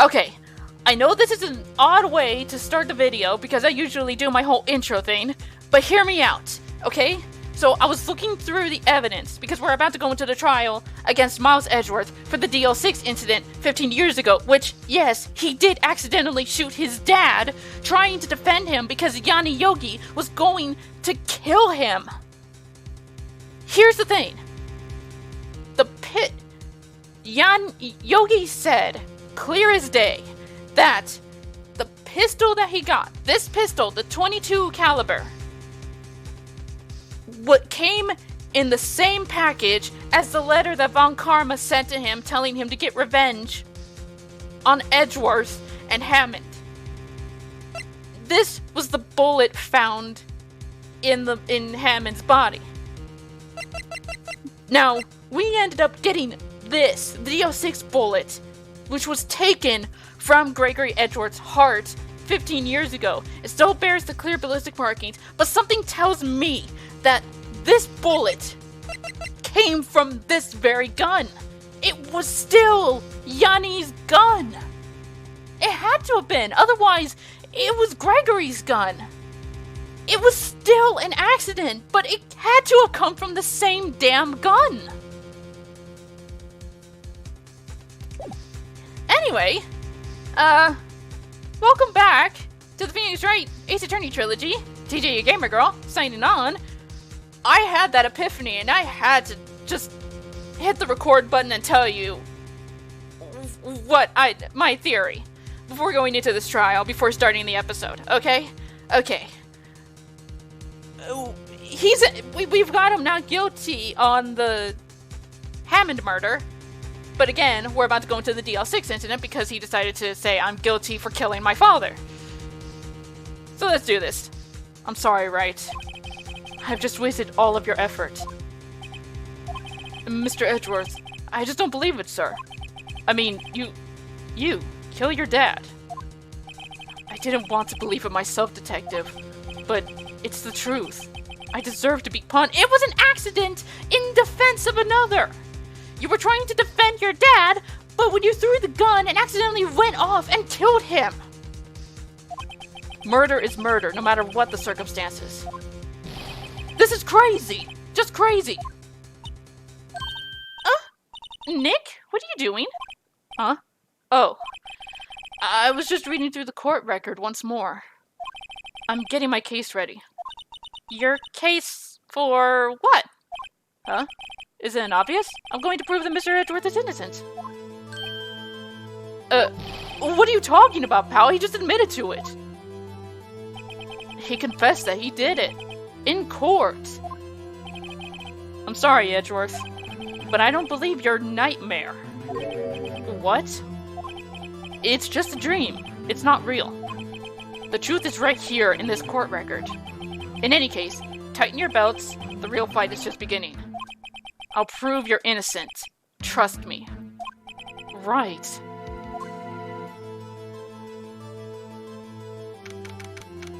Okay, I know this is an odd way to start the video because I usually do my whole intro thing, but hear me out, okay? So I was looking through the evidence because we're about to go into the trial against Miles Edgeworth for the DL6 incident 15 years ago, which, yes, he did accidentally shoot his dad trying to defend him because Yanni Yogi was going to kill him. Here's the thing. Yogi said, clear as day, that the pistol that he got, this pistol, the .22 caliber, what came in the same package as the letter that Von Karma sent to him telling him to get revenge on Edgeworth and Hammond. This was the bullet found in Hammond's body. Now, we ended up getting this, the DL6 bullet, which was taken from Gregory Edgeworth's heart 15 years ago. It still bears the clear ballistic markings, but something tells me that this bullet came from this very gun. It was still Yanni's gun. It had to have been, otherwise it was Gregory's gun. It was still an accident, but it had to have come from the same damn gun. Anyway, welcome back to the Phoenix Wright Ace Attorney Trilogy. TJ, your gamer girl, signing on. I had that epiphany and I had to just hit the record button and tell you my theory before going into this trial, before starting the episode, okay? Okay. We've got him not guilty on the Hammond murder, but again, we're about to go into the DL6 incident because he decided to say, I'm guilty for killing my father. So let's do this. I'm sorry, Wright. I've just wasted all of your effort. Mr. Edgeworth, I just don't believe it, sir. I mean, you kill your dad. I didn't want to believe it myself, detective, but it's the truth. I deserve to be punished. It was an accident in defense of another. You were trying to defend your dad, but when you threw the gun, it accidentally went off and killed him. Murder is murder, no matter what the circumstances. This is crazy. Just crazy. Nick? What are you doing? Huh? Oh. I was just reading through the court record once more. I'm getting my case ready. Your case for what? Huh? Isn't it obvious? I'm going to prove that Mr. Edgeworth is innocent. What are you talking about, pal? He just admitted to it. He confessed that he did it. In court. I'm sorry, Edgeworth, but I don't believe your nightmare. What? It's just a dream. It's not real. The truth is right here in this court record. In any case, tighten your belts. The real fight is just beginning. I'll prove you're innocent. Trust me. Right.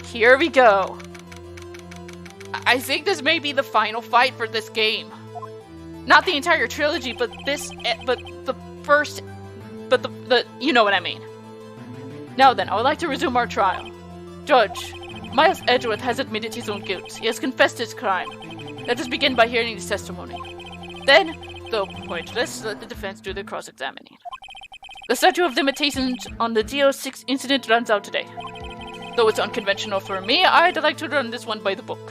Here we go. I think this may be the final fight for this game. Not the entire trilogy, but the first, you know what I mean. Now then, I would like to resume our trial. Judge, Miles Edgeworth has admitted his own guilt. He has confessed his crime. Let us begin by hearing his testimony. Then, though pointless, let the defense do their cross-examining. The statute of limitations on the DO6 incident runs out today. Though it's unconventional for me, I'd like to run this one by the book.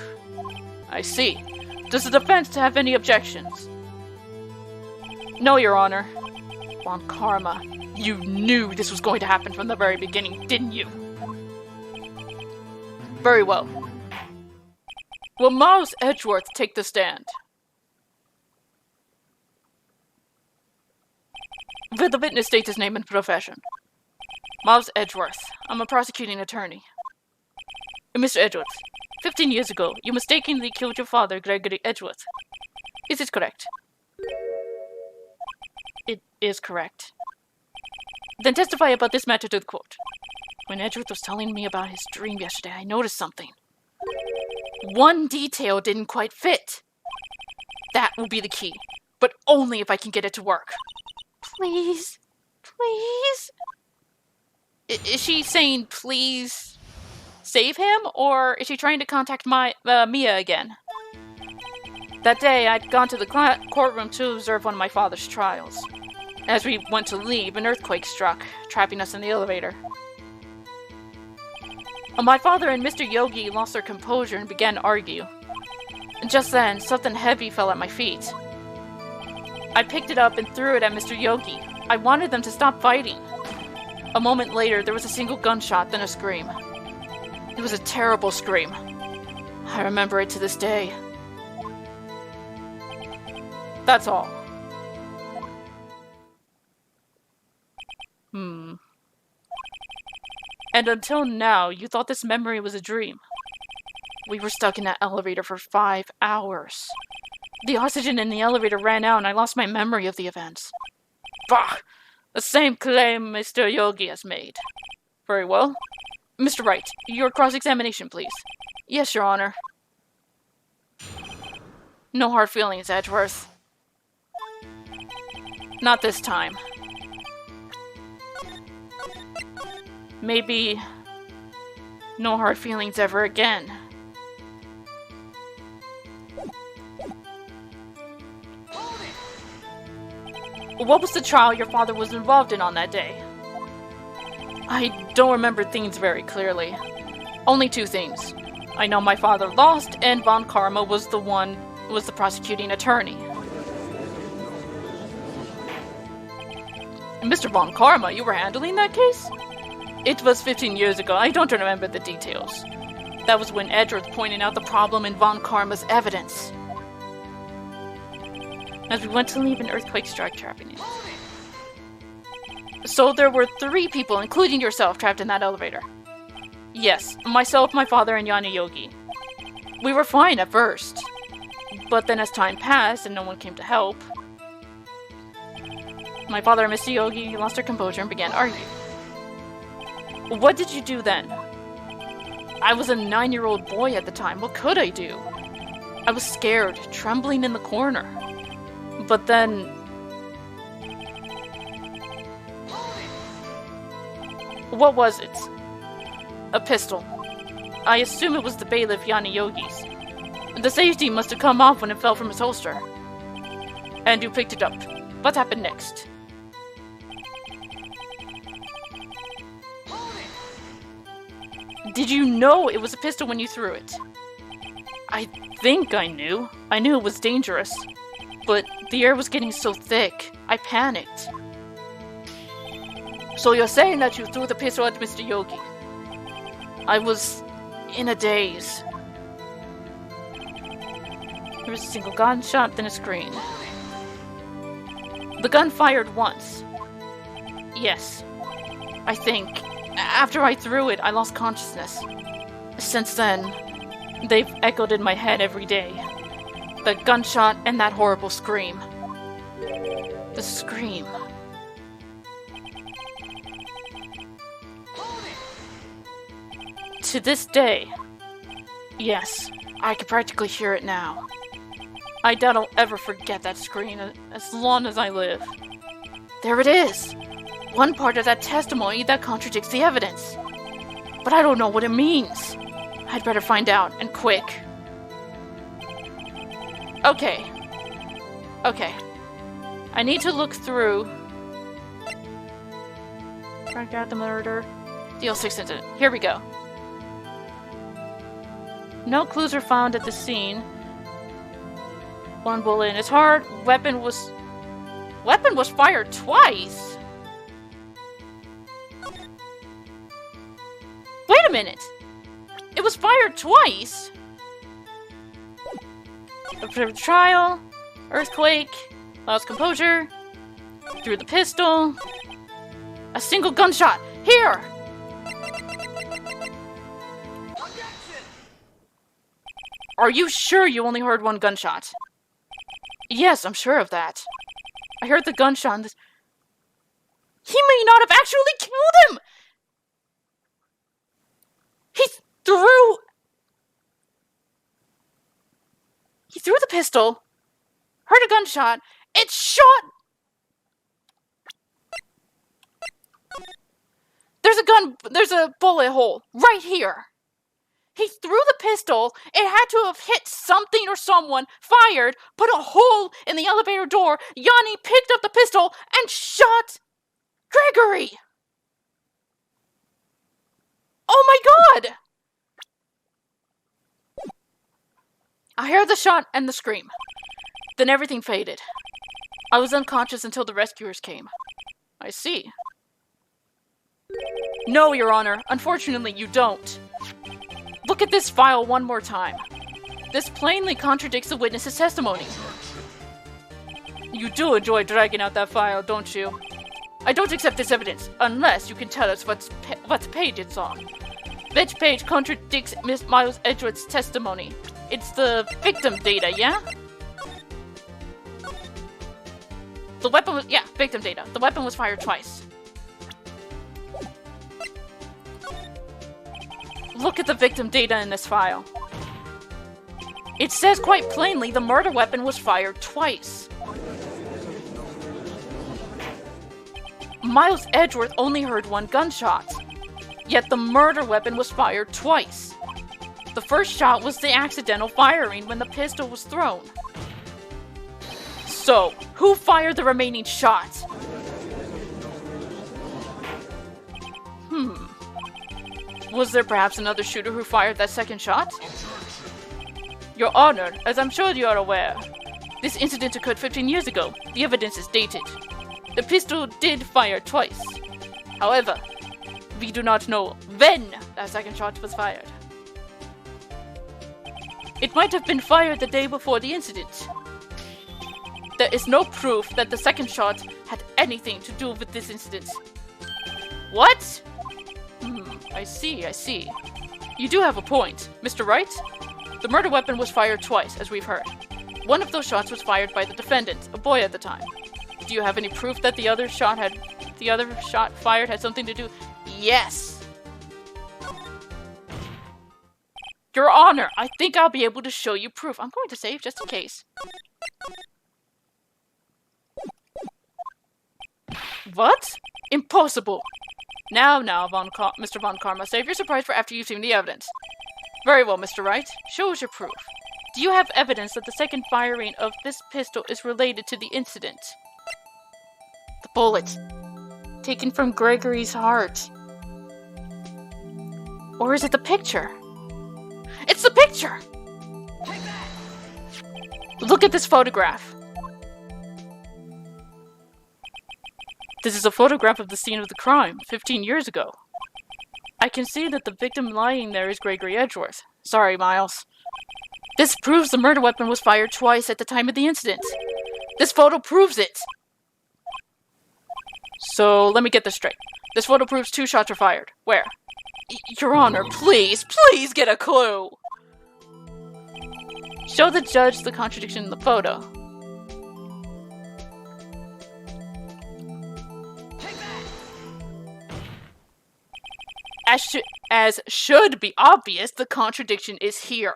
I see. Does the defense have any objections? No, Your Honor. Von Karma, you knew this was going to happen from the very beginning, didn't you? Very well. Will Miles Edgeworth take the stand? Will the witness state his name and profession? Miles Edgeworth. I'm a prosecuting attorney. Mr. Edgeworth, 15 years ago, you mistakenly killed your father, Gregory Edgeworth. Is it correct? It is correct. Then testify about this matter to the court. When Edgeworth was telling me about his dream yesterday, I noticed something. One detail didn't quite fit. That will be the key, but only if I can get it to work. Please? Please? Is she saying please save him, or is she trying to contact Mia again? That day, I'd gone to the courtroom to observe one of my father's trials. As we went to leave, an earthquake struck, trapping us in the elevator. My father and Mr. Yogi lost their composure and began to argue. Just then, something heavy fell at my feet. I picked it up and threw it at Mr. Yogi. I wanted them to stop fighting. A moment later, there was a single gunshot, then a scream. It was a terrible scream. I remember it to this day. That's all. And until now, you thought this memory was a dream. We were stuck in that elevator for 5 hours. The oxygen in the elevator ran out and I lost my memory of the events. Bah! The same claim Mr. Yogi has made. Very well. Mr. Wright, your cross-examination, please. Yes, Your Honor. No hard feelings, Edgeworth. Not this time. Maybe no hard feelings ever again. What was the trial your father was involved in on that day? I don't remember things very clearly. Only 2 things. I know my father lost, and Von Karma was the prosecuting attorney. Mr. Von Karma, you were handling that case? It was 15 years ago. I don't remember the details. That was when Edgeworth pointed out the problem in Von Karma's evidence. As we went to leave, an earthquake struck, trapping us. So there were 3 people, including yourself, trapped in that elevator. Yes, myself, my father, and Yana Yogi. We were fine at first. But then as time passed and no one came to help, my father and Mr. Yogi lost their composure and began arguing. What did you do then? I was a 9-year-old boy at the time. What could I do? I was scared, trembling in the corner. But then... What was it? A pistol. I assume it was the bailiff Yana Yogi's. The safety must have come off when it fell from his holster. And you picked it up. What happened next? Did you know it was a pistol when you threw it? I think I knew. I knew it was dangerous. But the air was getting so thick, I panicked. So you're saying that you threw the pistol at Mr. Yogi? I was in a daze. There was a single gunshot, then a scream. The gun fired once. Yes, I think. After I threw it, I lost consciousness. Since then, they've echoed in my head every day. The gunshot and that horrible scream. The scream. To this day, yes, I can practically hear it now. I doubt I'll ever forget that scream as long as I live. There it is! One part of that testimony that contradicts the evidence. But I don't know what it means. I'd better find out, and quick. Okay. I need to look through... Track out the murder. Deal 6 incident. Here we go. No clues were found at the scene. 1 bullet in his heart. Weapon was fired twice? Wait a minute! It was fired twice? Observed trial, earthquake, lost composure, threw the pistol, a single gunshot. Here! Are you sure you only heard 1 gunshot? Yes, I'm sure of that. I heard the gunshot and He may not have actually killed him! He threw the pistol, heard a gunshot, it shot... There's a there's a bullet hole right here. He threw the pistol, it had to have hit something or someone, fired, put a hole in the elevator door. Yanni picked up the pistol and shot Gregory! Oh my god! I heard the shot and the scream. Then everything faded. I was unconscious until the rescuers came. I see. No, Your Honor. Unfortunately, you don't. Look at this file one more time. This plainly contradicts the witness's testimony. You do enjoy dragging out that file, don't you? I don't accept this evidence, unless you can tell us what page it's on. Which page contradicts Miss Miles Edgeworth's testimony? It's the victim data, yeah? The weapon was, yeah, victim data. The weapon was fired twice. Look at the victim data in this file. It says quite plainly the murder weapon was fired twice. Miles Edgeworth only heard one gunshot, yet the murder weapon was fired twice. The first shot was the accidental firing when the pistol was thrown. So, who fired the remaining shots? Was there perhaps another shooter who fired that second shot? Your Honor, as I'm sure you are aware, this incident occurred 15 years ago. The evidence is dated. The pistol did fire twice. However, we do not know when that second shot was fired. It might have been fired the day before the incident. There is no proof that the second shot had anything to do with this incident. What? I see. You do have a point. Mr. Wright? The murder weapon was fired twice, as we've heard. One of those shots was fired by the defendant, a boy at the time. Do you have any proof that the other shot fired had something to do? Yes! Your Honor, I think I'll be able to show you proof. I'm going to save just in case. What? Impossible! Now, Mr. Von Karma, save your surprise for after you've seen the evidence. Very well, Mr. Wright. Show us your proof. Do you have evidence that the second firing of this pistol is related to the incident? The bullet. Taken from Gregory's heart. Or is it the picture? It's the picture! Look at this photograph. This is a photograph of the scene of the crime, 15 years ago. I can see that the victim lying there is Gregory Edgeworth. Sorry, Miles. This proves the murder weapon was fired twice at the time of the incident. This photo proves it! So, let me get this straight. This photo proves 2 shots were fired. Where? Your Honor, please get a clue! Show the judge the contradiction in the photo. As should be obvious, the contradiction is here.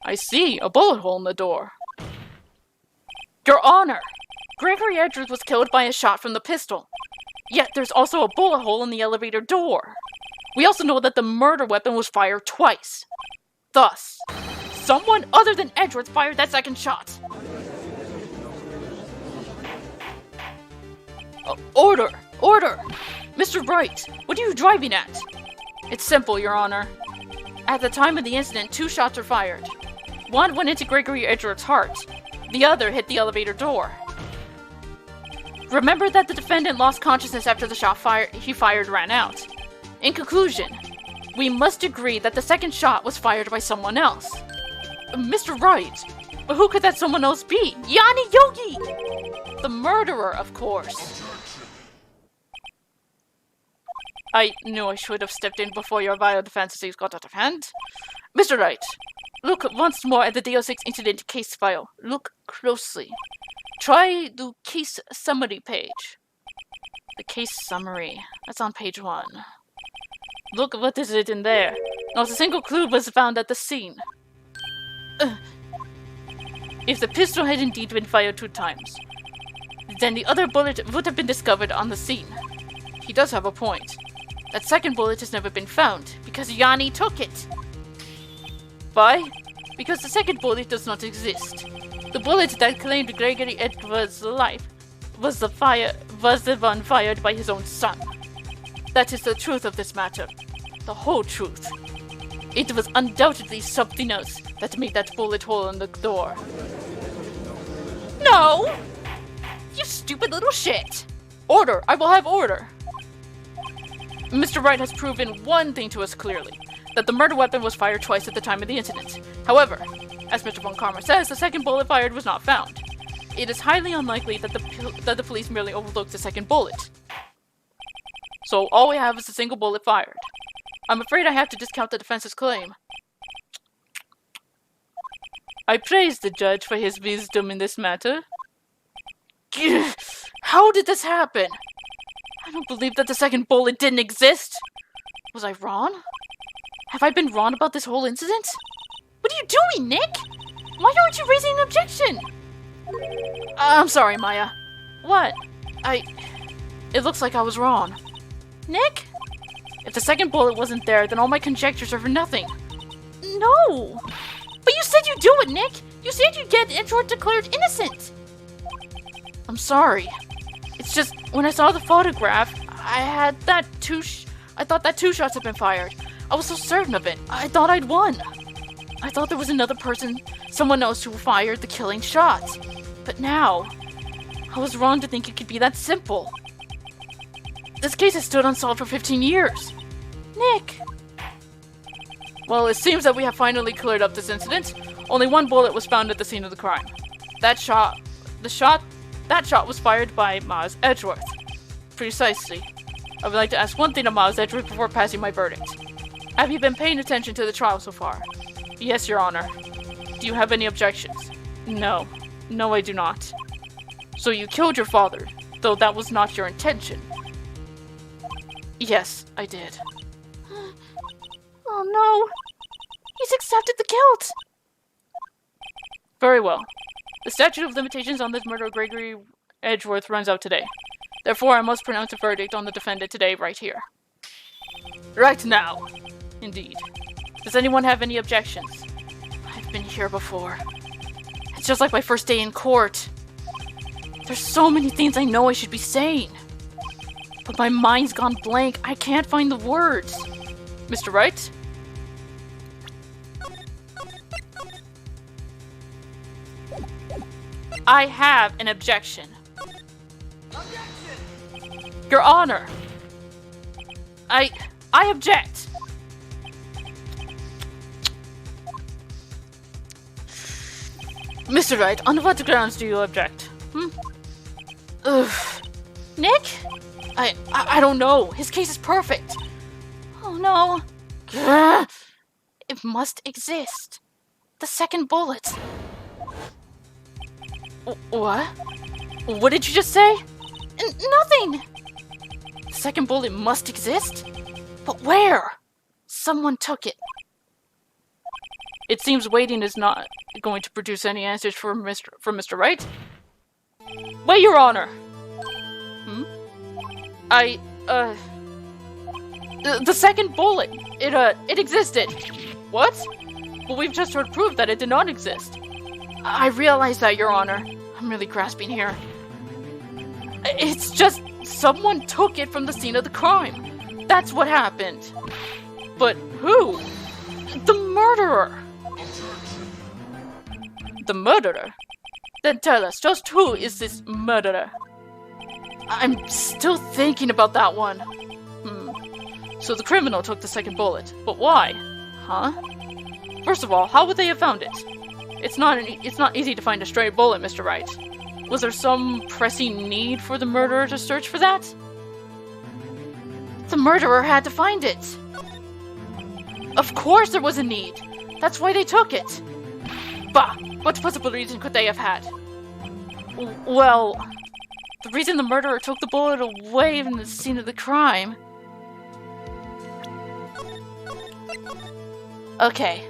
I see, a bullet hole in the door. Your Honor, Gregory Edgeworth was killed by a shot from the pistol. Yet there's also a bullet hole in the elevator door. We also know that the murder weapon was fired twice. Thus, someone other than Edgeworth fired that second shot. Order! Mr. Wright, what are you driving at? It's simple, Your Honor. At the time of the incident, 2 shots were fired. One went into Gregory Edgeworth's heart. The other hit the elevator door. Remember that the defendant lost consciousness after the shot he fired ran out. In conclusion, we must agree that the second shot was fired by someone else. Mr. Wright, but who could that someone else be? Yanni Yogi! The murderer, of course. I knew I should have stepped in before your violent fantasies got out of hand. Mr. Wright, look once more at the DO6 incident case file. Look closely. Try the case summary page. The case summary. That's on page 1. Look, what is it in there? Not a single clue was found at the scene. If the pistol had indeed been fired 2 times, then the other bullet would have been discovered on the scene. He does have a point. That second bullet has never been found, because Yanni took it. Why? Because the second bullet does not exist. The bullet that claimed Gregory Edgeworth's life was the one fired by his own son. That is the truth of this matter. The whole truth. It was undoubtedly something else that made that bullet hole in the door. No! You stupid little shit! Order! I will have order! Mr. Wright has proven one thing to us clearly, that the murder weapon was fired twice at the time of the incident. However, as Mr. Von Karma says, the second bullet fired was not found. It is highly unlikely that the police merely overlooked the second bullet. So all we have is a single bullet fired. I'm afraid I have to discount the defense's claim. I praise the judge for his wisdom in this matter. How did this happen? I don't believe that the second bullet didn't exist. Was I wrong? Have I been wrong about this whole incident? What are you doing, Nick? Why aren't you raising an objection? I'm sorry, Maya. What? It looks like I was wrong. Nick? If the second bullet wasn't there, then all my conjectures are for nothing. No! But you said you'd do it, Nick! You said you'd get Edgeworth declared innocent! I'm sorry. It's just, when I saw the photograph, I thought that 2 shots had been fired. I was so certain of it. I thought I'd won. I thought there was another person, someone else who fired the killing shot. But now, I was wrong to think it could be that simple. This case has stood unsolved for 15 years. Nick! Well, it seems that we have finally cleared up this incident. Only 1 bullet was found at the scene of the crime. That shot was fired by Miles Edgeworth. Precisely. I would like to ask one thing of Miles Edgeworth before passing my verdict. Have you been paying attention to the trial so far? Yes, Your Honor. Do you have any objections? No. No, I do not. So you killed your father, though that was not your intention. Yes, I did. Oh no! He's accepted the guilt! Very well. The statute of limitations on this murder of Gregory Edgeworth runs out today. Therefore, I must pronounce a verdict on the defendant today, right here. Right now! Indeed. Does anyone have any objections? I've been here before. It's just like my first day in court. There's so many things I know I should be saying. But my mind's gone blank. I can't find the words. Mr. Wright? I have an objection. Objection! Your Honor! I object! Mr. Wright, on what grounds do you object? Ugh. Nick? I don't know. His case is perfect. Oh no. It must exist. The second bullet. What? What did you just say? Nothing. The second bullet must exist? But where? Someone took it. It seems waiting is not going to produce any answers from Mr. Wright. Wait, Your Honor. The second bullet. It existed. What? Well, we've just heard proof that it did not exist. I realize that, Your Honor. I'm really grasping here. It's just someone took it from the scene of the crime. That's what happened. But who? The murderer. The murderer? Then tell us, just who is this murderer? I'm still thinking about that one. So the criminal took the second bullet, but why? Huh? First of all, how would they have found it? It's not easy to find a stray bullet, Mr. Wright. Was there some pressing need for the murderer to search for that? The murderer had to find it. Of course there was a need. That's why they took it. Bah! What possible reason could they have had? Well, the reason the murderer took the bullet away from the scene of the crime... Okay,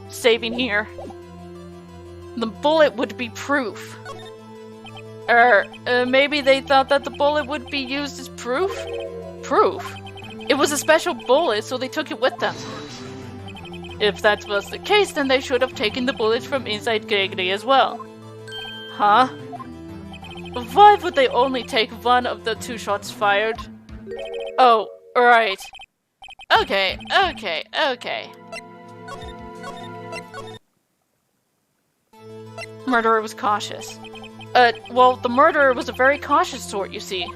saving here. The bullet would be proof. Maybe they thought that the bullet would be used as proof? Proof? It It was a special bullet, so they took it with them. If that was the case, then they should have taken the bullets from inside Gregory as well. Huh? Why would they only take one of the 2 shots fired? Oh, right. Okay. Murderer was cautious. Well, the murderer was a very cautious sort, you see.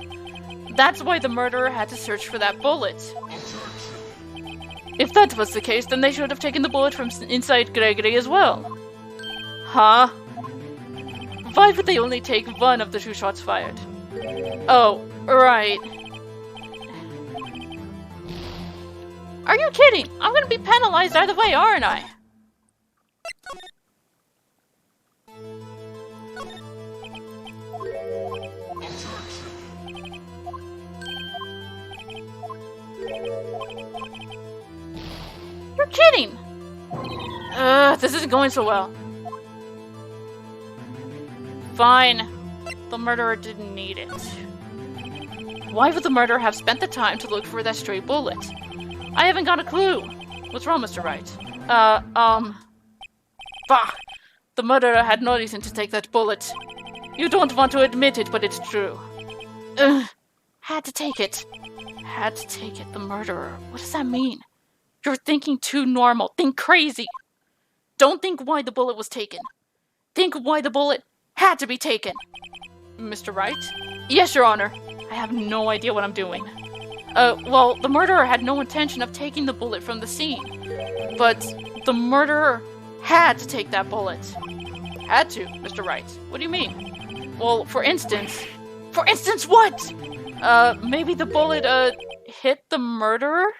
That's why the murderer had to search for that bullet. If that was the case, then they should have taken the bullet from inside Gregory as well. Huh? Why would they only take one of the 2 shots fired? Oh, right. Are you kidding? I'm gonna be penalized either way, aren't I? You're kidding! This isn't going so well. Fine. The murderer didn't need it. Why would the murderer have spent the time to look for that stray bullet? I haven't got a clue. What's wrong, Mr. Wright? Bah! The murderer had no reason to take that bullet. You don't want to admit it, but it's true. Had to take it. Had to take it, the murderer. What does that mean? You're thinking too normal. Think crazy. Don't think why the bullet was taken. Think why the bullet had to be taken. Mr. Wright? Yes, Your Honor. I have no idea what I'm doing. Well, the murderer had no intention of taking the bullet from the scene. But the murderer had to take that bullet. Had to, Mr. Wright. What do you mean? Well, for instance... For instance what? Maybe the bullet, hit the murderer?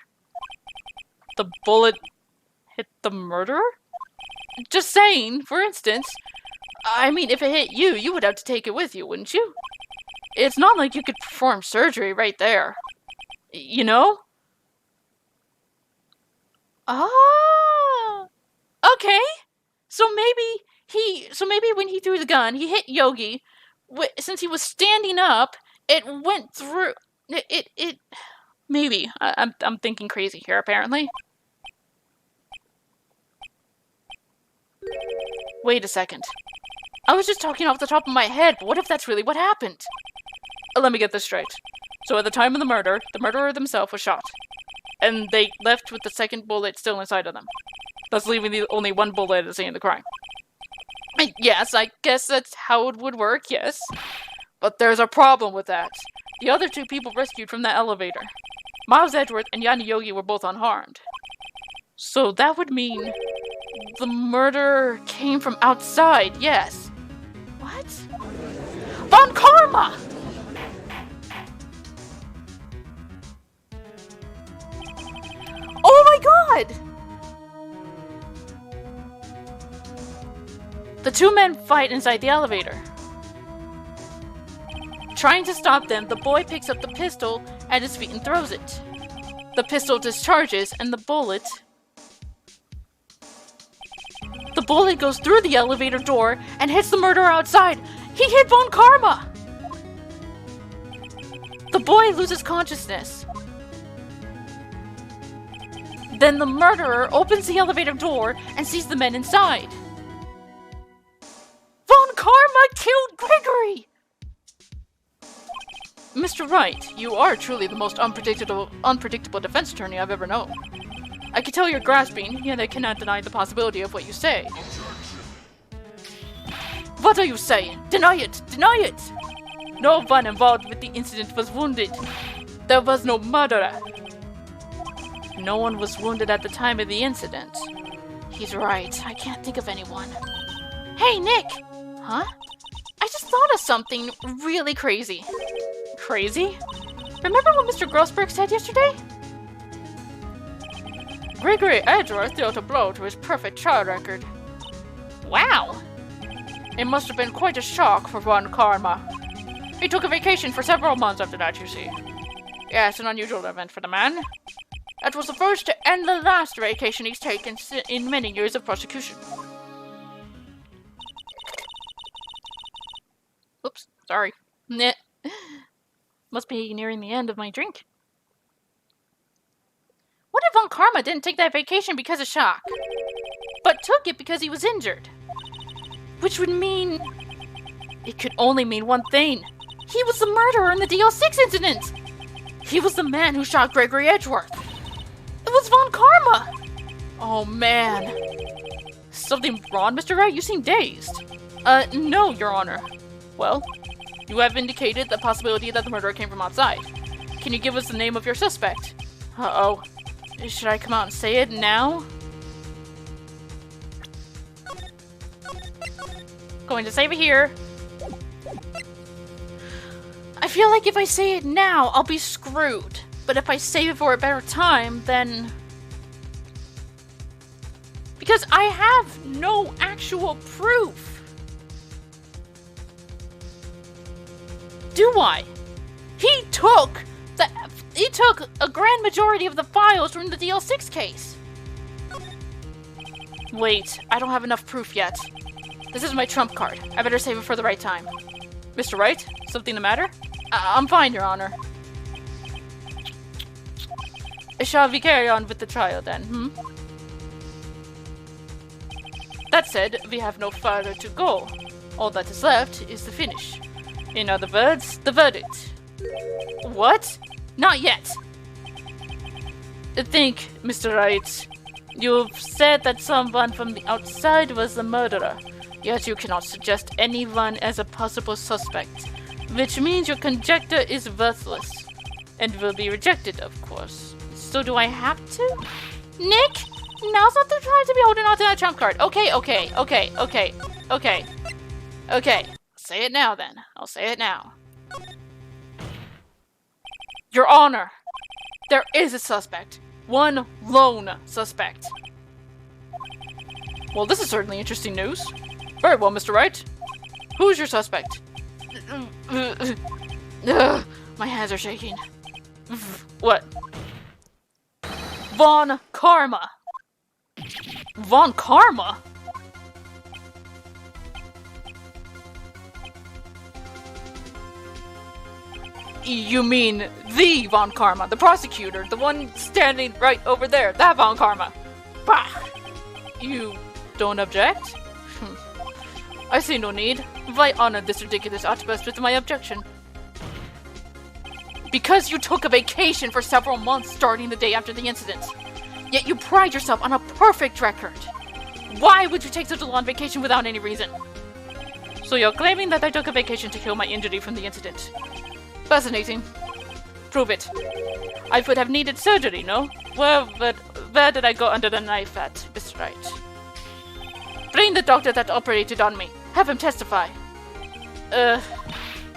The bullet hit the murderer? Just saying, for instance. I mean, if it hit you, you would have to take it with you, wouldn't you? It's not like you could perform surgery right there. You know? Ah! Okay! So maybe when he threw the gun, he hit Yogi. Since he was standing up, it went through... Maybe. I'm thinking crazy here, apparently. Wait a second. I was just talking off the top of my head, but what if that's really what happened? Let me get this straight. So at the time of the murderer themselves was shot. And they left with the second bullet still inside of them. Thus leaving the only one bullet at the scene of the crime. Yes, I guess that's how it would work, yes. But there's a problem with that. The other 2 people rescued from that elevator. Miles Edgeworth and Yanni Yogi were both unharmed. So that would mean the murder came from outside, yes. What? Von Karma! Oh my god! The 2 men fight inside the elevator. Trying to stop them, the boy picks up the pistol at his feet and throws it. The pistol discharges and the bullet goes through the elevator door and hits the murderer outside. He hit Von Karma! The boy loses consciousness. Then the murderer opens the elevator door and sees the men inside. Von Karma killed Gregory! Mr. Wright, you are truly the most unpredictable defense attorney I've ever known. I can tell you're grasping, yet I cannot deny the possibility of what you say. What are you saying? Deny it! Deny it! No one involved with the incident was wounded. There was no murderer. No one was wounded at the time of the incident. He's right. I can't think of anyone. Hey, Nick! Huh? I just thought of something really crazy. Crazy? Remember what Mr. Grossberg said yesterday? Gregory Edgeworth dealt a blow to his perfect trial record. Wow! It must have been quite a shock for Von Karma. He took a vacation for several months after that, you see. Yes, an unusual event for the man. It was the first and the last vacation he's taken in many years of prosecution. Oops, sorry. Must be nearing the end of my drink. Karma didn't take that vacation because of shock, but took it because he was injured. Which would mean... It could only mean one thing. He was the murderer in the DL6 incident! He was the man who shot Gregory Edgeworth. It was Von Karma! Oh man. Something wrong, Mr. Wright? You seem dazed. No, Your Honor. Well, you have indicated the possibility that the murderer came from outside. Can you give us the name of your suspect? Uh-oh. Should I come out and say it now? Going to save it here. I feel like if I say it now, I'll be screwed. But if I save it for a better time, then... Because I have no actual proof. Do I? He took a grand majority of the files from the DL6 case. Wait, I don't have enough proof yet. This is my trump card. I better save it for the right time. Mr. Wright, something the matter? I'm fine, Your Honor. Shall we carry on with the trial then, That said, we have no farther to go. All that is left is the finish. In other words, the verdict. What? Not yet. I think, Mr. Wright, you've said that someone from the outside was the murderer, yet you cannot suggest anyone as a possible suspect, which means your conjecture is worthless, and will be rejected, of course. So do I have to? Nick? Now's not the time to be holding on to that trump card. Okay. Say it now, then. I'll say it now. Your Honor, there is a suspect. One lone suspect. Well, this is certainly interesting news. Very well, Mr. Wright. Who's your suspect? My hands are shaking. What? Von Karma. Von Karma? You mean the Von Karma, the prosecutor, the one standing right over there, that Von Karma. Bah! You don't object? I see no need. I honor this ridiculous outburst with my objection. Because you took a vacation for several months starting the day after the incident. Yet you pride yourself on a perfect record. Why would you take such a long vacation without any reason? So you're claiming that I took a vacation to heal my injury from the incident. Fascinating. Prove it. I would have needed surgery, no? Well, but where did I go under the knife at, Mr. Wright? Bring the doctor that operated on me. Have him testify.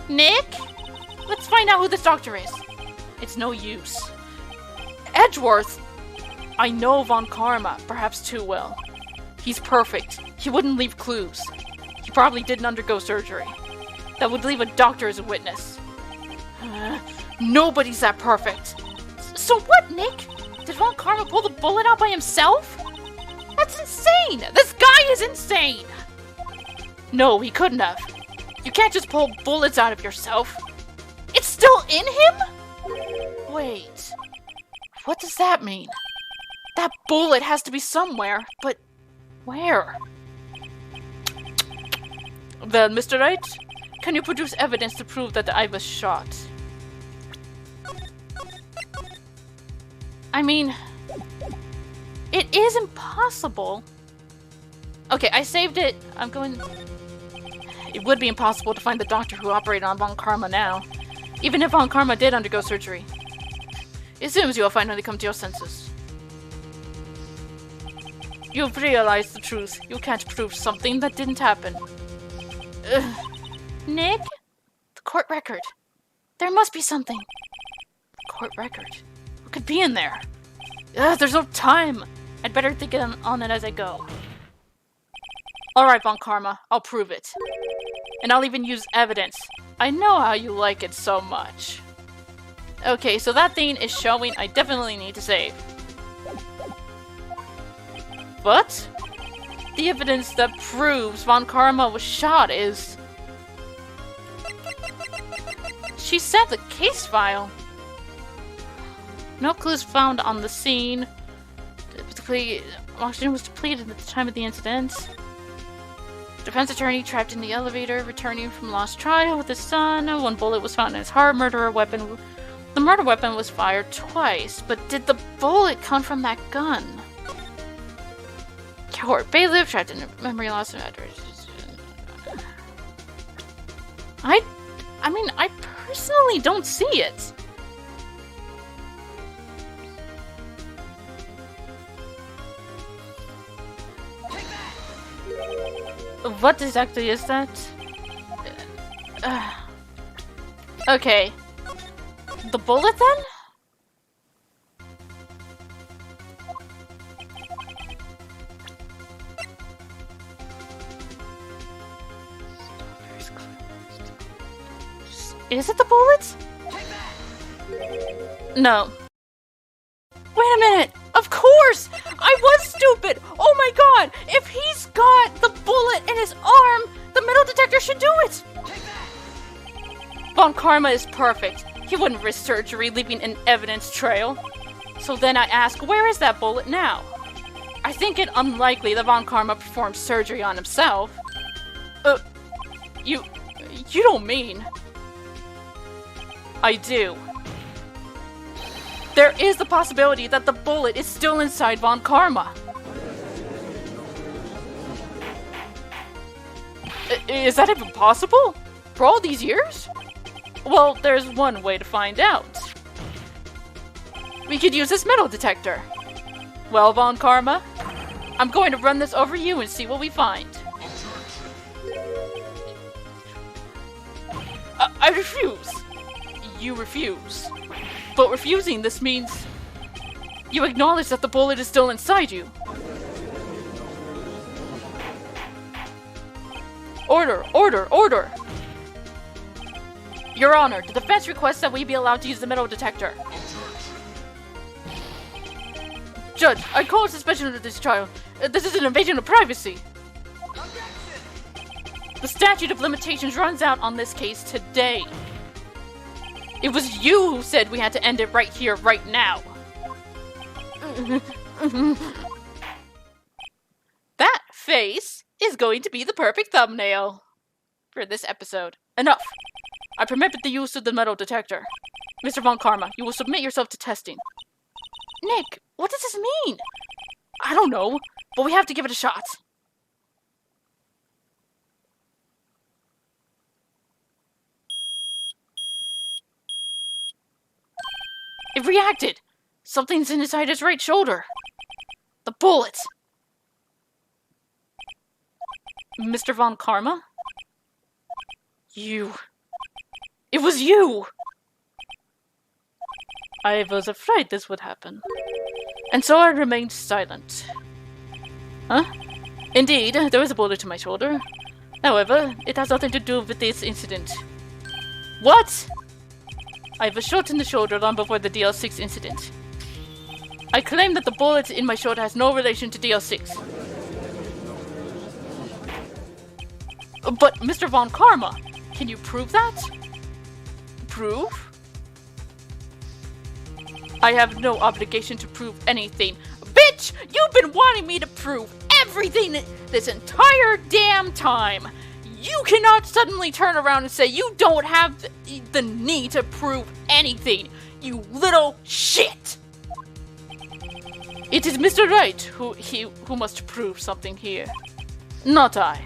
Nick? Let's find out who this doctor is. It's no use. Edgeworth? I know Von Karma, perhaps too well. He's perfect. He wouldn't leave clues. He probably didn't undergo surgery. That would leave a doctor as a witness. Nobody's that perfect. So what, Nick? Did Von Karma pull the bullet out by himself? That's insane! This guy is insane! No, he couldn't have. You can't just pull bullets out of yourself. It's still in him? Wait. What does that mean? That bullet has to be somewhere, but where? Well, Mr. Wright, can you produce evidence to prove that I was shot? I mean, it is impossible. Okay, I saved it. It would be impossible to find the doctor who operated on Von Karma now, even if Von Karma did undergo surgery. It seems you will finally come to your senses. You've realized the truth. You can't prove something that didn't happen. Nick? The court record. There must be something. Court record. What could be in there? There's no time. I'd better think on it as I go. Alright, Von Karma. I'll prove it. And I'll even use evidence. I know how you like it so much. Okay, so that thing is showing I definitely need to save. But the evidence that proves Von Karma was shot is... She sent the case file. No clues found on the scene. oxygen was depleted at the time of the incident. Defense attorney trapped in the elevator, returning from lost trial with his son. One bullet was found in his heart. Murder weapon. The murder weapon was fired twice, but did the bullet come from that gun? Court bailiff trapped in a memory loss. I mean, I personally don't see it. What exactly is that? Okay. The bullet then? Is it the bullet? No. Wait a minute! Of course! I was stupid! Oh my god! If he's got the bullet in his arm, the metal detector should do it! Von Karma is perfect. He wouldn't risk surgery, leaving an evidence trail. So then I ask, where is that bullet now? I think it unlikely that Von Karma performed surgery on himself. You don't mean... I do. There is the possibility that the bullet is still inside Von Karma. Is that even possible? For all these years? Well, there's one way to find out. We could use this metal detector. Well, Von Karma, I'm going to run this over you and see what we find. I refuse. You refuse. But refusing this means you acknowledge that the bullet is still inside you. Order, order, order! Your Honor, the defense requests that we be allowed to use the metal detector. Judge, I call a suspension of this trial. This is an invasion of privacy. The statute of limitations runs out on this case today. It was you who said we had to end it right here, right now. That face is going to be the perfect thumbnail for this episode. Enough. I permit the use of the metal detector. Mr. Von Karma, you will submit yourself to testing. Nick, what does this mean? I don't know, but we have to give it a shot. It reacted! Something's inside his right shoulder. The bullet! Mr. Von Karma? You... It was you! I was afraid this would happen. And so I remained silent. Huh? Indeed, there was a bullet to my shoulder. However, it has nothing to do with this incident. What? I have a shot in the shoulder long before the DL6 incident. I claim that the bullet in my shoulder has no relation to DL6. But, Mr. Von Karma, can you prove that? Prove? I have no obligation to prove anything. Bitch! You've been wanting me to prove everything this entire damn time! You cannot suddenly turn around and say you don't have the need to prove anything, you little shit! It is Mr. Wright who must prove something here, not I.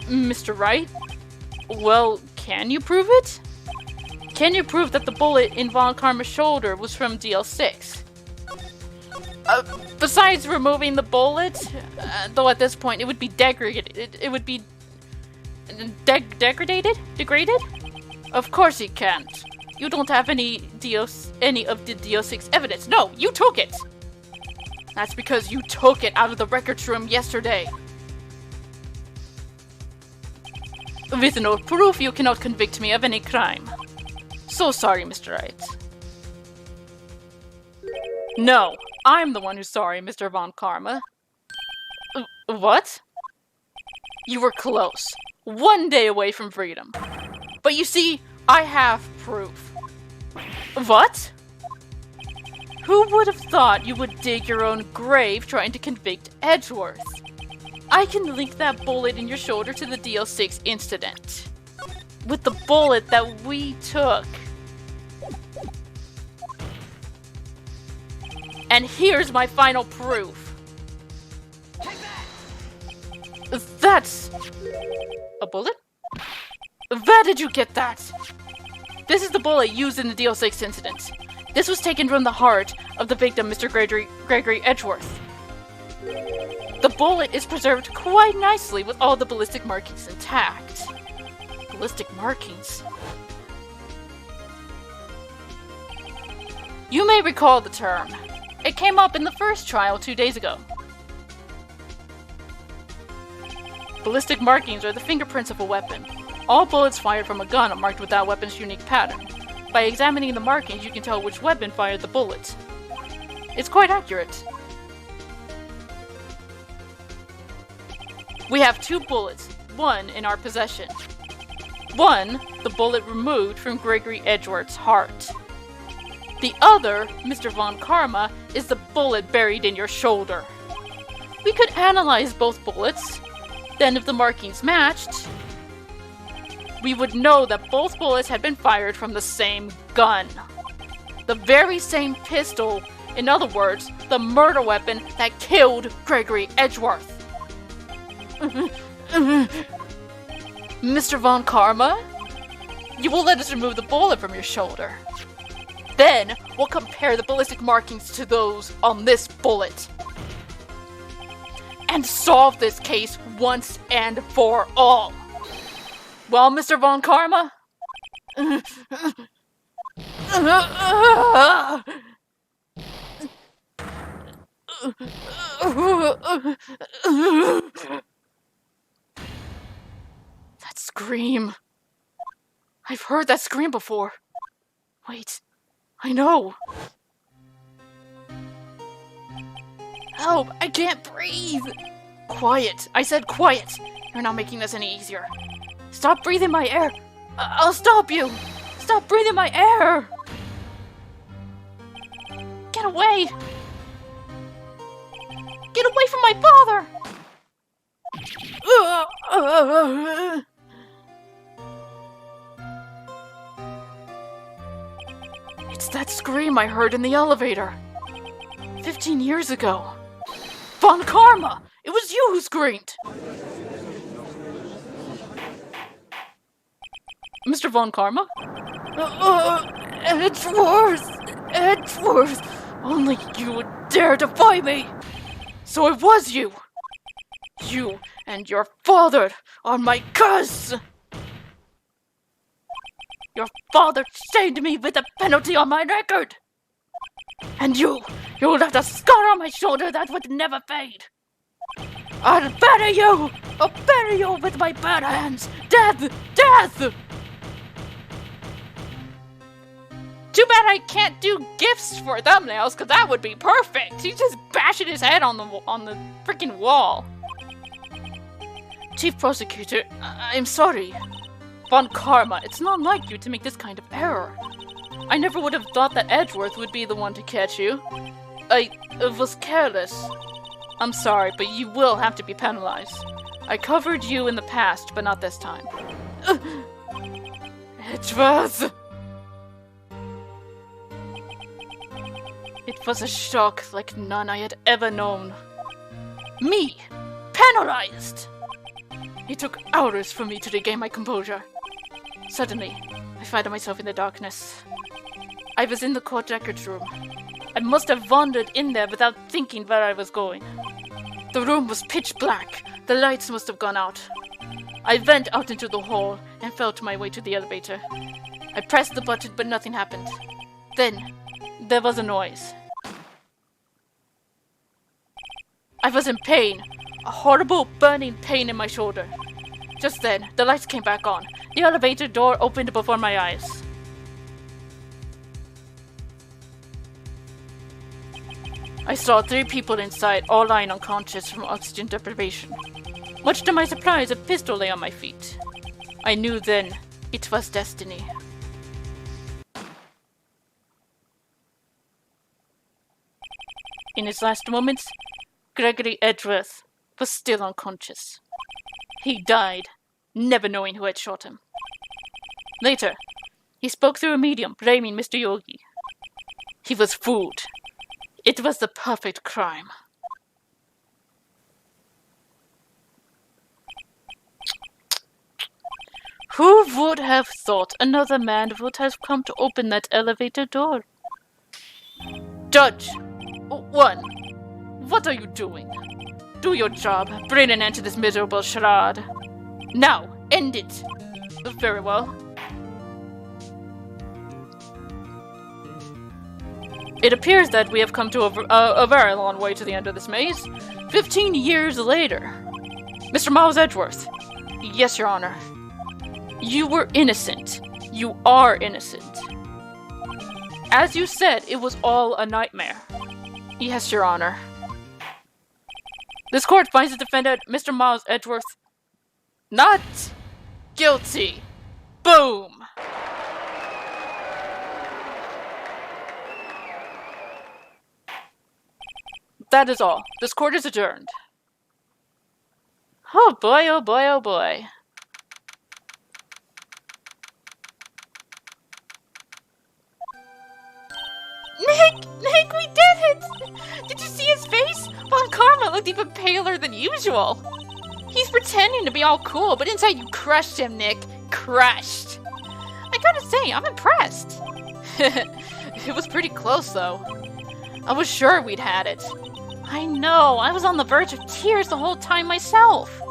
Mr. Wright? Well, can you prove it? Can you prove that the bullet in Von Karma's shoulder was from DL6? Besides removing the bullet, though at this point it would be degraded. It would be degraded? Of course he can't. You don't have any of the DL6 evidence. No, you took it. That's because you took it out of the records room yesterday. With no proof, you cannot convict me of any crime. So sorry, Mr. Wright. No, I'm the one who's sorry, Mr. Von Karma. What? You were close. 1 day away from freedom. But you see, I have proof. What? Who would have thought you would dig your own grave trying to convict Edgeworth? I can link that bullet in your shoulder to the DL6 incident. With the bullet that we took. And here's my final proof. That's... a bullet? Where did you get that? This is the bullet used in the DL6 incident. This was taken from the heart of the victim, Mr. Gregory Edgeworth. The bullet is preserved quite nicely with all the ballistic markings intact. Ballistic markings? You may recall the term. It came up in the first trial 2 days ago. Ballistic markings are the fingerprints of a weapon. All bullets fired from a gun are marked with that weapon's unique pattern. By examining the markings, you can tell which weapon fired the bullet. It's quite accurate. We have 2 bullets, one in our possession. One, the bullet removed from Gregory Edgeworth's heart. The other, Mr. Von Karma, is the bullet buried in your shoulder. We could analyze both bullets. Then if the markings matched, we would know that both bullets had been fired from the same gun. The very same pistol, in other words, the murder weapon that killed Gregory Edgeworth. Mr. Von Karma, you will let us remove the bullet from your shoulder. Then we'll compare the ballistic markings to those on this bullet. And solve this case once and for all. Well, Mr. Von Karma? That scream. I've heard that scream before. Wait, I know. Help, I can't breathe. Quiet, I said quiet. You're not making this any easier. Stop breathing my air. I'll stop you. Stop breathing my air. Get away. Get away from my father. It's that scream I heard in the elevator. 15 years ago. Von Karma! It was you who screamed! Mr. Von Karma? Edgeworth! Edgeworth! Only you would dare defy me! So it was you! You and your father are my curse! Your father shamed me with a penalty on my record! And you left a scar on my shoulder that would never fade! I'll bury you! I'll bury you with my bare hands! Death! Death! Too bad I can't do GIFs for thumbnails, because that would be perfect! He's just bashing his head on the freaking wall. Chief Prosecutor, I'm sorry. Von Karma, it's not like you to make this kind of error. I never would have thought that Edgeworth would be the one to catch you. I was careless. I'm sorry, but you will have to be penalized. I covered you in the past, but not this time. Edgeworth! It was a shock like none I had ever known. Me! Penalized! It took hours for me to regain my composure. Suddenly, I found myself in the darkness. I was in the court records room. I must have wandered in there without thinking where I was going. The room was pitch black. The lights must have gone out. I went out into the hall and felt my way to the elevator. I pressed the button, but nothing happened. Then, there was a noise. I was in pain. A horrible, burning pain in my shoulder. Just then, the lights came back on. The elevator door opened before my eyes. I saw 3 people inside, all lying unconscious from oxygen deprivation. Much to my surprise, a pistol lay on my feet. I knew then it was destiny. In his last moments, Gregory Edgeworth was still unconscious. He died, never knowing who had shot him. Later, he spoke through a medium, blaming Mr. Yogi. He was fooled. It was the perfect crime. Who would have thought another man would have come to open that elevator door? Judge! 1. What are you doing? Do your job. Bring an end to this miserable charade. Now, end it. Very well. It appears that we have come to a very long way to the end of this maze. 15 years later. Mr. Miles Edgeworth. Yes, Your Honor. You were innocent. You are innocent. As you said, it was all a nightmare. Yes, Your Honor. This court finds the defendant, Mr. Miles Edgeworth, not guilty. Boom! That is all. This court is adjourned. Oh boy, oh boy, oh boy. Nick, we did it! Did you see his face? Von Karma looked even paler than usual. He's pretending to be all cool, but inside you crushed him, Nick. Crushed. I gotta say, I'm impressed. It was pretty close, though. I was sure we'd had it. I know, I was on the verge of tears the whole time myself.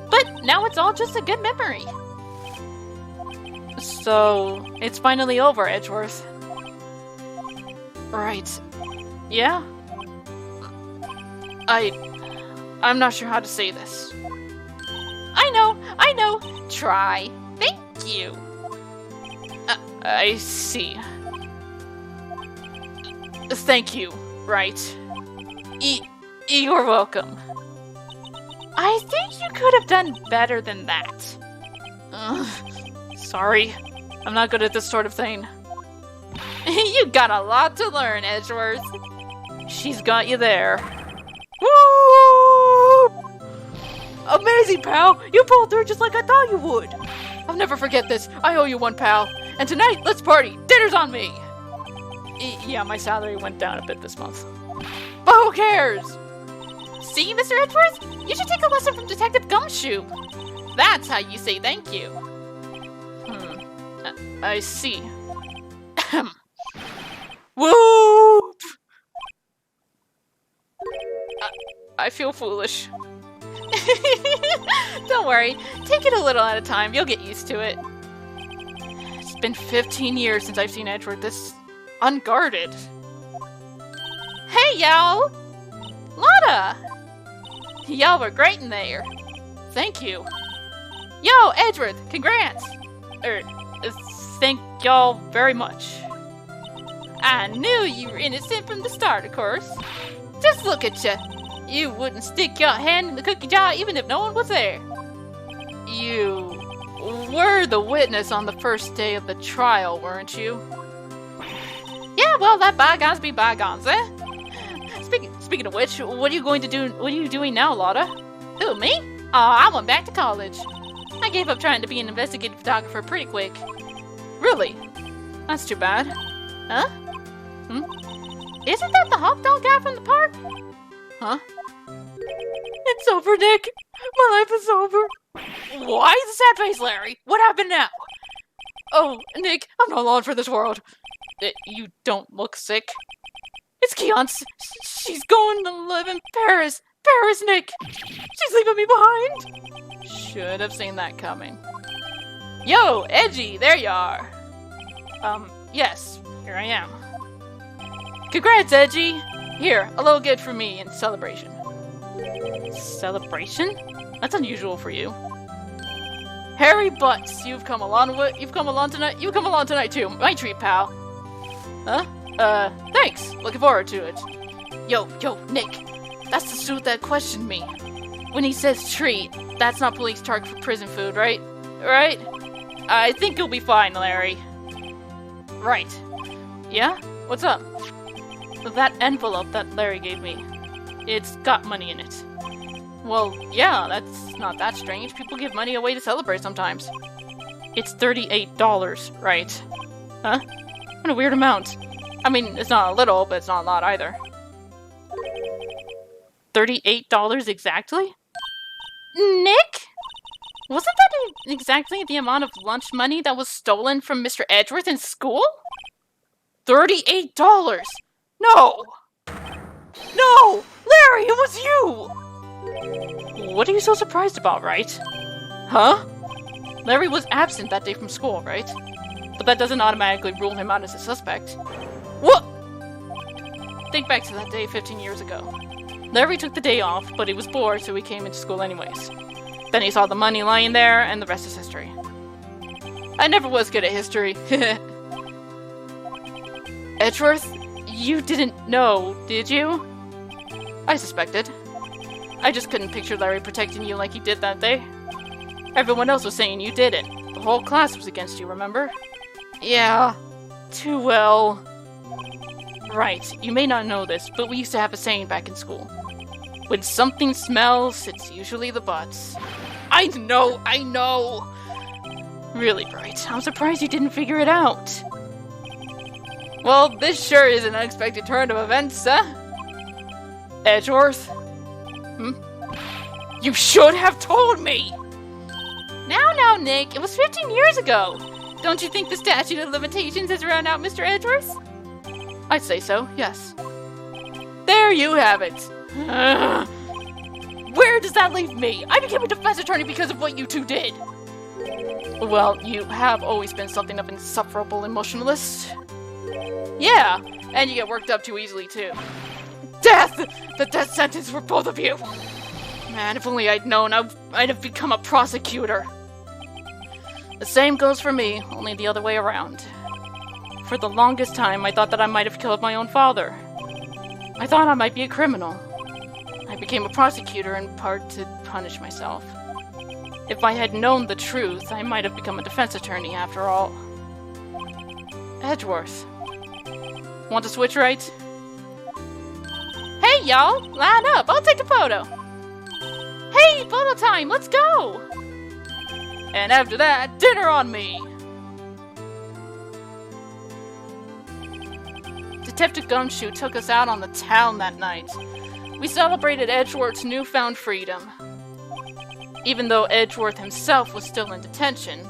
But now it's all just a good memory. So, it's finally over, Edgeworth. Right. Yeah? I'm not sure how to say this. I know. Try. Thank you. I see. Thank you, right. You're welcome. I think you could have done better than that. Sorry. I'm not good at this sort of thing. You got a lot to learn, Edgeworth. She's got you there. Woo! Amazing, pal! You pulled through just like I thought you would. I'll never forget this. I owe you one, pal. And tonight, let's party. Dinner's on me. Yeah, my salary went down a bit this month. But who cares? See, Mr. Edgeworth? You should take a lesson from Detective Gumshoe. That's how you say thank you. I see. Whoop! I feel foolish. Don't worry. Take it a little at a time. You'll get used to it. It's been 15 years since I've seen Edgeworth this unguarded. Hey, y'all! Lotta! Y'all were great in there. Thank you. Yo, Edgeworth, congrats! Thank y'all very much. I knew you were innocent from the start, of course. Just look at you. You wouldn't stick your hand in the cookie jar even if no one was there. You were the witness on the first day of the trial, weren't you? Yeah, well, let bygones be bygones, eh? Speaking of which, what are you going to do? What are you doing now, Lotta? Who, me? I went back to college. I gave up trying to be an investigative photographer pretty quick. Really? That's too bad. Huh? Isn't that the hot dog guy from the park? Huh? It's over, Nick. My life is over. Why the sad face, Larry? What happened now? Oh, Nick, I'm not long for this world. You don't look sick. It's Keon's. She's going to live in Paris. Paris, Nick. She's leaving me behind. Should have seen that coming. Yo, Edgy, there you are. Yes, here I am. Congrats, Edgy. Here, a little gift for me in celebration. Celebration? That's unusual for you. Harry Butts, you've come along tonight. You come along tonight too. My treat, pal. Huh? Thanks. Looking forward to it. Yo, Nick. That's the suit that questioned me. When he says treat, that's not police talk for prison food, right? Right? I think you'll be fine, Larry. Right. Yeah? What's up? That envelope that Larry gave me. It's got money in it. Well, yeah, that's not that strange. People give money away to celebrate sometimes. It's $38, right? Huh? What a weird amount. I mean, it's not a little, but it's not a lot either. $38 exactly? Nick? Wasn't that exactly the amount of lunch money that was stolen from Mr. Edgeworth in school? $38! No! No! Larry, it was you! What are you so surprised about, right? Huh? Larry was absent that day from school, right? But that doesn't automatically rule him out as a suspect. What? Think back to that day 15 years ago. Larry took the day off, but he was bored, so he came into school anyways. Then he saw the money lying there, and the rest is history. I never was good at history. Edgeworth, you didn't know, did you? I suspected. I just couldn't picture Larry protecting you like he did that day. Everyone else was saying you did it. The whole class was against you, remember? Yeah, too well. Right, you may not know this, but we used to have a saying back in school. When something smells, it's usually the butts. I know! Really, Bright. I'm surprised you didn't figure it out. Well, this sure is an unexpected turn of events, huh? Edgeworth? You should have told me! Now, Nick, it was 15 years ago. Don't you think the statute of limitations has run out, Mr. Edgeworth? I'd say so, yes. There you have it. Where does that leave me? I became a defense attorney because of what you two did. Well, you have always been something of an insufferable emotionalist. Yeah, and you get worked up too easily, too. Death! The death sentence for both of you! Man, if only I'd known, I'd have become a prosecutor. The same goes for me, only the other way around. For the longest time, I thought that I might have killed my own father. I thought I might be a criminal. I became a prosecutor in part to punish myself. If I had known the truth, I might have become a defense attorney after all. Edgeworth. Want to switch right? Hey, y'all! Line up! I'll take a photo! Hey, photo time! Let's go! And after that, dinner on me! Detective Gumshoe took us out on the town that night. We celebrated Edgeworth's newfound freedom. Even though Edgeworth himself was still in detention.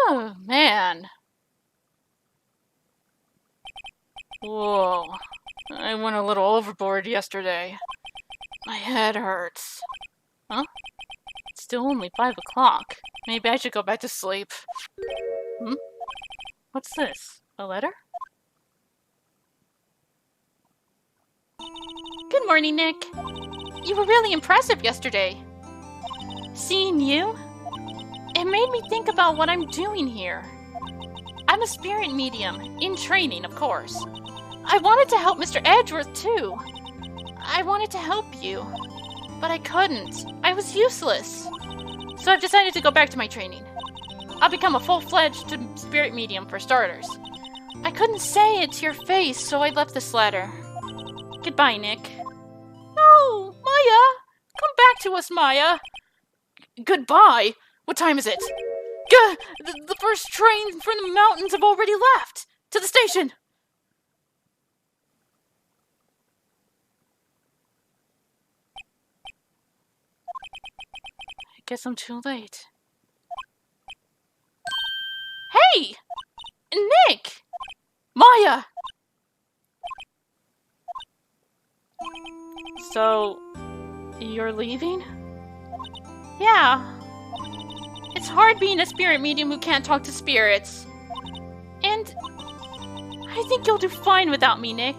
Oh, man. Whoa. I went a little overboard yesterday. My head hurts. Huh? It's still only 5 o'clock. Maybe I should go back to sleep. What's this? A letter? Good morning, Nick. You were really impressive yesterday. Seeing you, it made me think about what I'm doing here. I'm a spirit medium, in training, of course. I wanted to help Mr. Edgeworth, too. I wanted to help you, but I couldn't. I was useless. So I've decided to go back to my training. I'll become a full-fledged spirit medium for starters. I couldn't say it to your face, so I left this letter. Goodbye, Nick. No, Maya! Come back to us, Maya! Goodbye? What time is it? The first train from the mountains have already left! To the station! I guess I'm too late. Hey! Nick! Maya! So, you're leaving? Yeah. It's hard being a spirit medium who can't talk to spirits. And I think you'll do fine without me, Nick.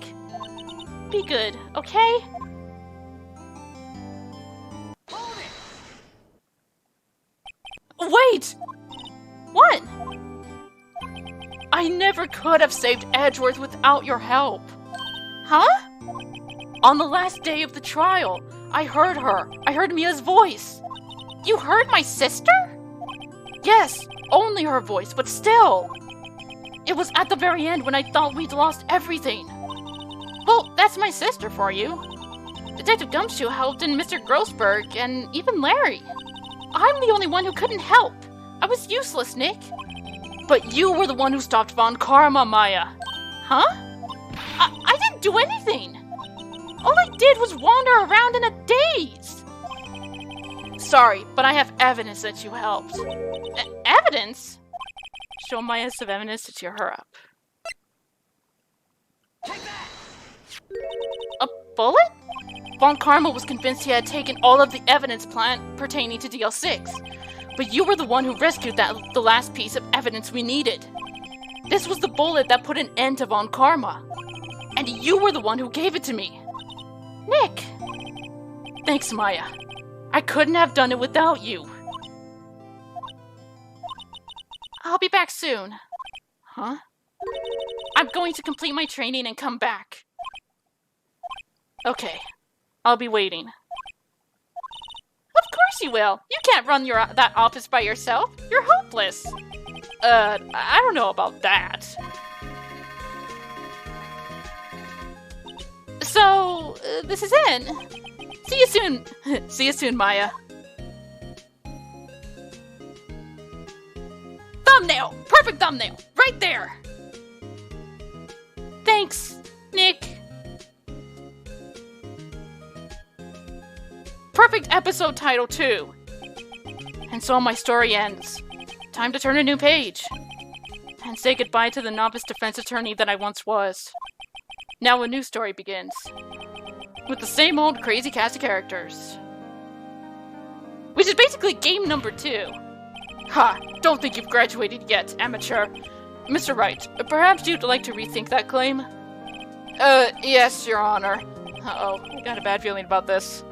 Be good, okay? Wait! What? I never could have saved Edgeworth without your help. Huh? On the last day of the trial, I heard her. I heard Mia's voice. You heard my sister? Yes, only her voice, but still. It was at the very end when I thought we'd lost everything. Well, that's my sister for you. Detective Gumshoe helped, and Mr. Grossberg, and even Larry. I'm the only one who couldn't help. I was useless, Nick. But you were the one who stopped Von Karma, Maya. Huh? I didn't do anything. All I did was wander around in a daze. Sorry, but I have evidence that you helped. Evidence? Show Maya some evidence to cheer her up. A bullet? Von Karma was convinced he had taken all of the evidence pertaining to DL6. But you were the one who rescued the last piece of evidence we needed. This was the bullet that put an end to Von Karma. And you were the one who gave it to me. Nick. Thanks, Maya. I couldn't have done it without you. I'll be back soon. Huh? I'm going to complete my training and come back. Okay. I'll be waiting. Of course you will. You can't run that office by yourself. You're hopeless. I don't know about that. So, this is it. See you soon. See you soon, Maya. Thumbnail! Perfect thumbnail! Right there! Thanks, Nick. Perfect episode title, too. And so my story ends. Time to turn a new page. And say goodbye to the novice defense attorney that I once was. Now a new story begins. With the same old crazy cast of characters. Which is basically game number 2. Ha! Don't think you've graduated yet, amateur. Mr. Wright, perhaps you'd like to rethink that claim? Yes, Your Honor. Uh-oh, I got a bad feeling about this.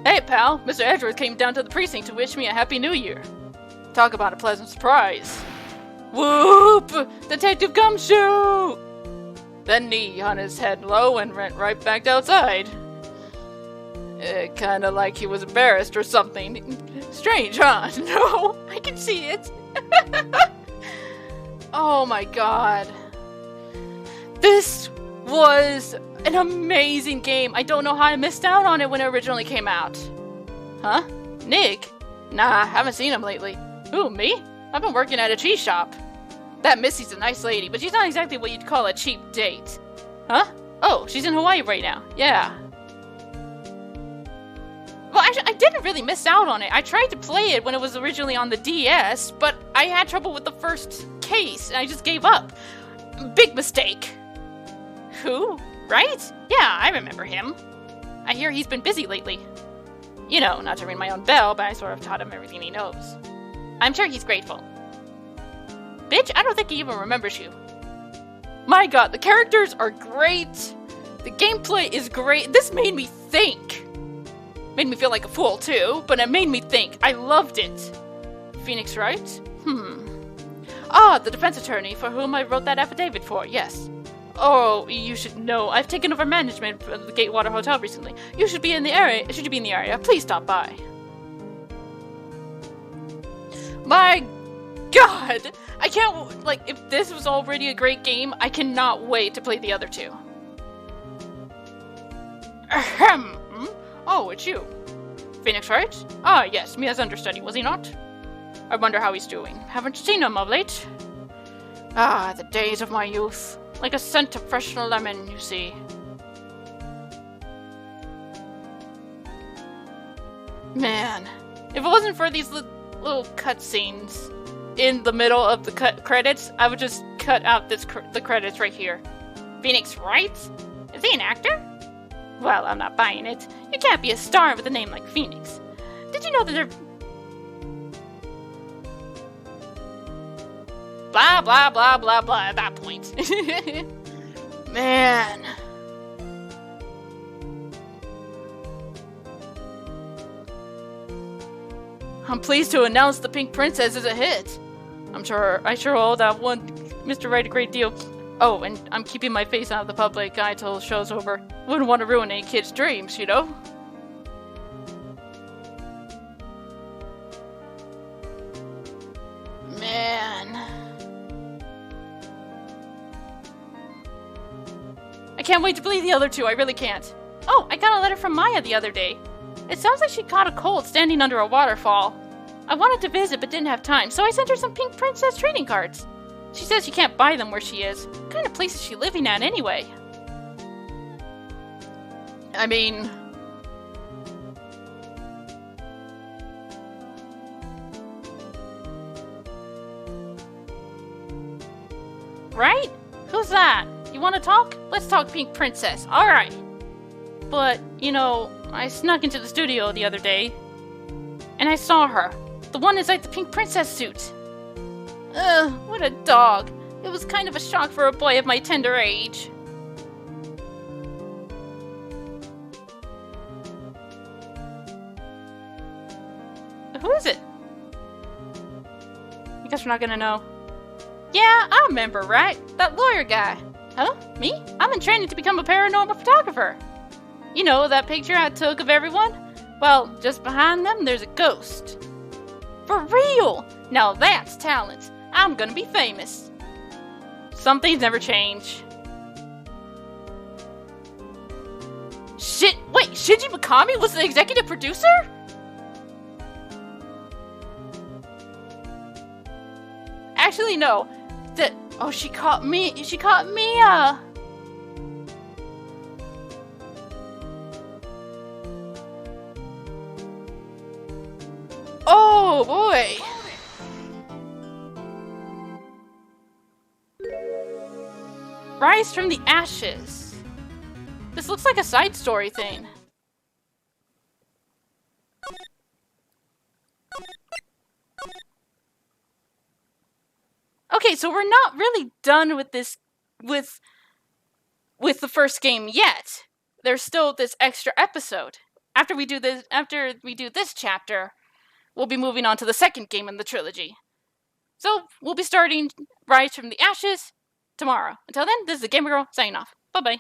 Hey, pal, Mr. Edgeworth came down to the precinct to wish me a Happy New Year. Talk about a pleasant surprise. Whoop! Detective Gumshoe! Then he hung his head low and went right back outside. Kinda like he was embarrassed or something. Strange, huh? No, I can see it. Oh my god. This was an amazing game. I don't know how I missed out on it when it originally came out. Huh? Nick? Nah, haven't seen him lately. Who, me? I've been working at a cheese shop. That Missy's a nice lady, but she's not exactly what you'd call a cheap date. Huh? Oh, she's in Hawaii right now. Yeah. Well, actually, I didn't really miss out on it. I tried to play it when it was originally on the DS, but I had trouble with the first case, and I just gave up. Big mistake. Who? Right? Yeah, I remember him. I hear he's been busy lately. You know, not to ring my own bell, but I sort of taught him everything he knows. I'm sure he's grateful. Bitch, I don't think he even remembers you. My god, the characters are great. The gameplay is great. This made me think. Made me feel like a fool, too, but it made me think. I loved it. Phoenix Wright? Ah, the defense attorney for whom I wrote that affidavit for, yes. Oh, you should know. I've taken over management of the Gatewater Hotel recently. You should be in the area. Should you be in the area, please stop by. My god! I can't, like, if this was already a great game, I cannot wait to play the other two. Ahem. Oh, it's you. Phoenix Wright? Ah, yes, me as understudy, was he not? I wonder how he's doing. Haven't seen him of late. Ah, the days of my youth. Like a scent of fresh lemon, you see. Man, if it wasn't for these little cutscenes in the middle of the credits, I would just cut out the credits right here. Phoenix Wright? Is he an actor? Well, I'm not buying it. You can't be a star with a name like Phoenix. Did you know that they're... Blah, blah, blah, blah, blah at that point. Man. I'm pleased to announce The Pink Princess is a hit. I sure owe that one Mr. Wright a great deal. Oh, and I'm keeping my face out of the public eye till the show's over. Wouldn't want to ruin any kid's dreams, you know? Man. I can't wait to believe the other two, I really can't. Oh, I got a letter from Maya the other day. It sounds like she caught a cold standing under a waterfall. I wanted to visit but didn't have time, so I sent her some Pink Princess trading cards. She says she can't buy them where she is. What kind of place is she living at anyway? I mean... Right? Who's that? You want to talk? Let's talk Pink Princess. Alright. But, you know, I snuck into the studio the other day, and I saw her. The one inside the Pink Princess suit. Ugh, what a dog. It was kind of a shock for a boy of my tender age. Who is it? I guess we're not gonna know. Yeah, I remember, right? That lawyer guy. Huh? Me? I'm in training to become a paranormal photographer. You know, that picture I took of everyone? Well, just behind them, there's a ghost. For real! Now that's talent. I'm gonna be famous. Some things never change. Shit, wait, Shinji Mikami was the executive producer? Actually, no. Oh, she caught Mia! Oh, boy! Rise from the ashes. This looks like a side story thing. Okay, so we're not really done with this, with the first game yet. There's still this extra episode. After we do this chapter, we'll be moving on to the second game in the trilogy. So, we'll be starting Rise from the Ashes tomorrow. Until then, this is the Gamer Girl signing off. Bye-bye.